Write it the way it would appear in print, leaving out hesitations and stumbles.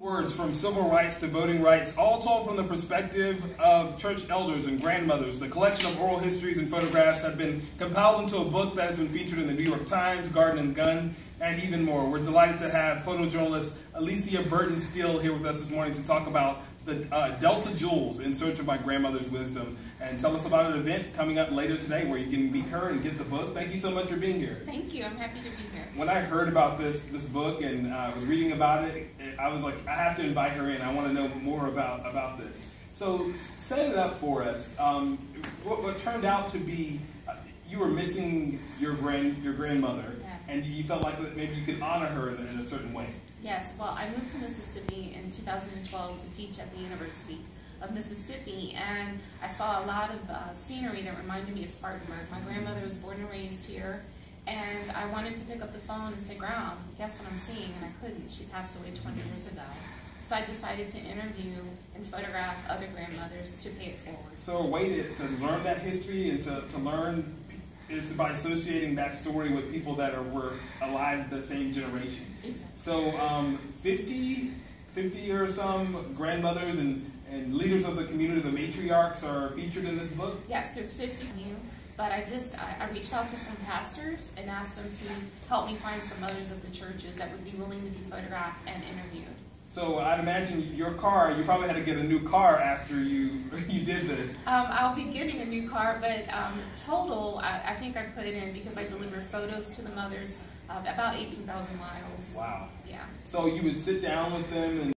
Words from civil rights to voting rights, all told from the perspective of church elders and grandmothers. The collection of oral histories and photographs have been compiled into a book that has been featured in the New York Times, Garden and Gun, and even more. We're delighted to have photojournalist Alicia Burton-Steele here with us this morning to talk about the Delta Jewels in Search of My Grandmother's Wisdom, and tell us about an event coming up later today where you can meet her and get the book. Thank you so much for being here. Thank you. I'm happy to be here. When I heard about this book and was reading about it, I was like, I have to invite her in. I want to know more about this. So set it up for us. What turned out to be, you were missing your grandmother, yes. And you felt like maybe you could honor her in a certain way. Yes. Well, I moved to Mississippi in 2012 to teach at the University of Mississippi, and I saw a lot of scenery that reminded me of Spartanburg. My grandmother was born and raised here, and I wanted to pick up the phone and say, "Grandma, guess what I'm seeing?" And I couldn't. She passed away 20 years ago. So I decided to interview and photograph other grandmothers to pay it forward. So a way to learn that history and to learn is by associating that story with people that were alive the same generation. Exactly. So 50 or some grandmothers and leaders of the community, the matriarchs, are featured in this book? Yes, there's 50 of you, but I reached out to some pastors and asked them to help me find some mothers of the churches that would be willing to be photographed and interviewed. So I'd imagine your car, you probably had to get a new car after you did this. I'll be getting a new car, but total, I think I put it in because I delivered photos to the mothers about 18,000 miles. Wow. Yeah. So you would sit down with them and